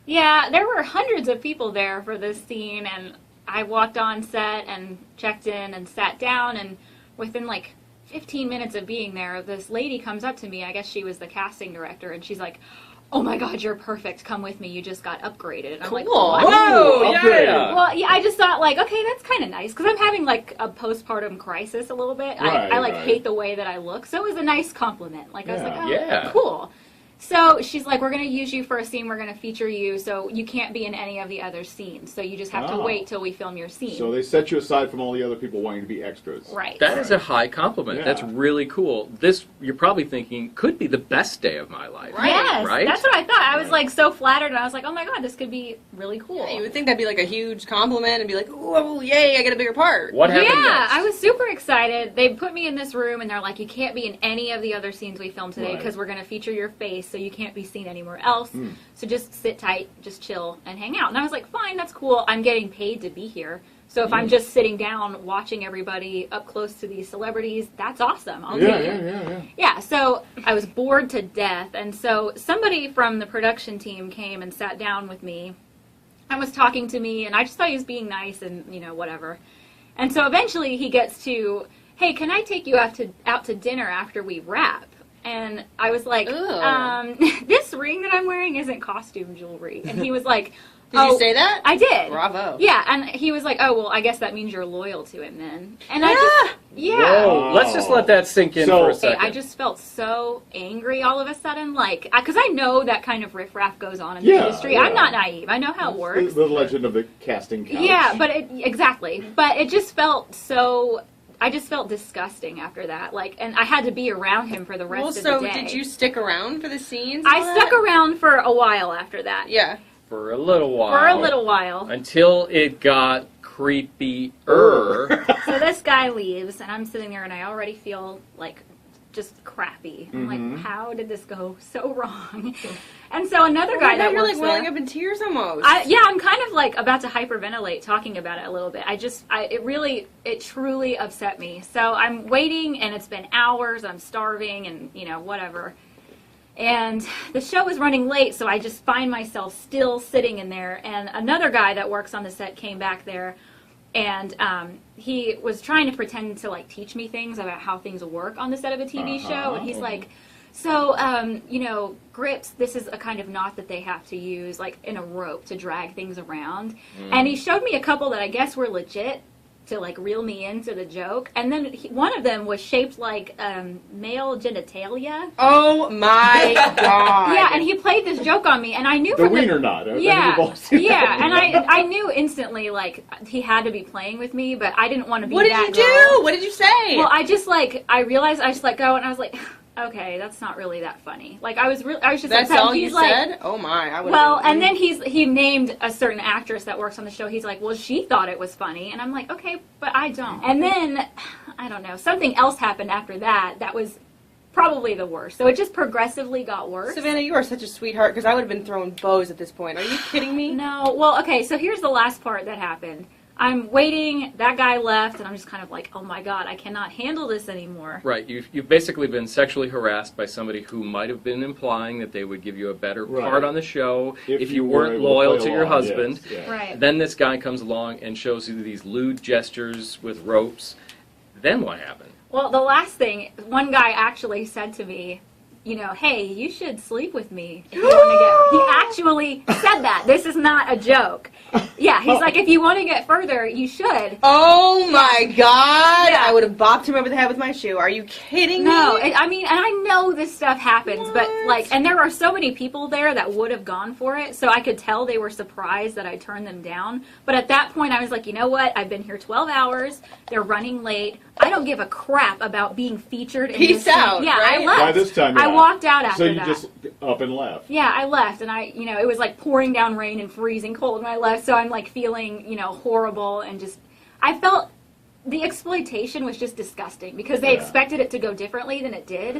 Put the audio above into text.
Yeah, there were hundreds of people there for this scene, and I walked on set and checked in and sat down, and within like 15 minutes of being there, this lady comes up to me. I guess she was the casting director, and she's like, "Oh my God, you're perfect. Come with me. You just got upgraded." And I'm like, "What?" Whoa, yeah. Well, yeah, I just thought like, okay, that's kind of nice, because I'm having like a postpartum crisis a little bit. I like hate the way that I look, so it was a nice compliment. Like I was like, oh, cool. So she's like, "We're going to use you for a scene. We're going to feature you, so you can't be in any of the other scenes. So you just have to wait till we film your scene." So they set you aside from all the other people wanting to be extras. Right. That is a high compliment. Yeah. That's really cool. This, you're probably thinking, could be the best day of my life. Right. Yes, right? That's what I thought. I was like so flattered, and I was like, oh my God, this could be really cool. Yeah, you would think that'd be like a huge compliment and be like, "Oh, yay, I get a bigger part." What happened next? Yeah, I was super excited. They put me in this room, and they're like, "You can't be in any of the other scenes we filmed today because we're going to feature your face, so you can't be seen anywhere else. So just sit tight, just chill, and hang out." And I was like, fine, that's cool. I'm getting paid to be here. So if I'm just sitting down watching everybody up close to these celebrities, that's awesome. I'll take it. Yeah, so I was bored to death. And so somebody from the production team came and sat down with me and was talking to me. And I just thought he was being nice and, you know, whatever. And so eventually he gets to, "Hey, can I take you out to dinner after we wrap?" And I was like, "This ring that I'm wearing isn't costume jewelry." And he was like, Did you say that? I did. Bravo. Yeah, and he was like, "Oh, well, I guess that means you're loyal to him then." And I just, Whoa, let's just let that sink in for a second. I just felt so angry all of a sudden, like, because I know that kind of riffraff goes on in the industry. I'm not naive. I know how it works. The legend of the casting couch. Yeah, but it just felt so... I just felt disgusting after that, like, and I had to be around him for the rest of the day. So did you stick around for the scenes? I stuck around for a while after that. Yeah. For a little while. For a little while. Until it got creepier. So this guy leaves, and I'm sitting there, and I already feel, like, just crappy. I'm like, how did this go so wrong? And so another guy that you're works like welling up in tears almost. I'm kind of like about to hyperventilate talking about it a little bit. It truly upset me. So I'm waiting, and it's been hours. I'm starving, and you know, whatever. And the show was running late, so I just find myself still sitting in there. And another guy that works on the set came back there, and he was trying to pretend to like teach me things about how things work on the set of a TV show. And he's like, "So, you know, grips, this is a kind of knot that they have to use, like, in a rope to drag things around." And he showed me a couple that I guess were legit to, like, reel me into the joke. And then one of them was shaped like male genitalia. Oh, my God. Yeah, and he played this joke on me, and I knew the wiener knot. Yeah, yeah, and I knew instantly, like, he had to be playing with me, but I didn't want to be that girl. What did you do? What did you say? Well, I realized I just let go, and I was like... Okay, that's not really that funny. Like, I was just. That's all you said? Oh my! I would. Well, and then he named a certain actress that works on the show. He's like, "Well, she thought it was funny," and I'm like, "Okay, but I don't." And then, I don't know, something else happened after that. That was probably the worst. So it just progressively got worse. Savannah, you are such a sweetheart, because I would have been throwing bows at this point. Are you kidding me? No. Well, okay. So here's the last part that happened. I'm waiting, that guy left, and I'm just kind of like, oh my God, I cannot handle this anymore. Right, you've basically been sexually harassed by somebody who might have been implying that they would give you a better part on the show if you weren't loyal to your husband. Yes, yeah. Right. Then this guy comes along and shows you these lewd gestures with ropes. Then what happened? Well, the last thing, one guy actually said to me, you know, "Hey, you should sleep with me if you want to get..." He actually said that. This is not a joke. Yeah, he's like, "If you want to get further, you should." Oh my God! Yeah. I would have bopped him over the head with my shoe. Are you kidding me? No, I mean, and I know this stuff happens, but like, and there are so many people there that would have gone for it, so I could tell they were surprised that I turned them down. But at that point, I was like, you know what? I've been here 12 hours. They're running late. I don't give a crap about being featured. Peace out. Yeah, right? I left. By this time, I walked out after that. So you just up and left. Yeah, I left, and you know, it was like pouring down rain and freezing cold when I left, so I'm like feeling, you know, horrible, and just, I felt the exploitation was just disgusting because they expected it to go differently than it did.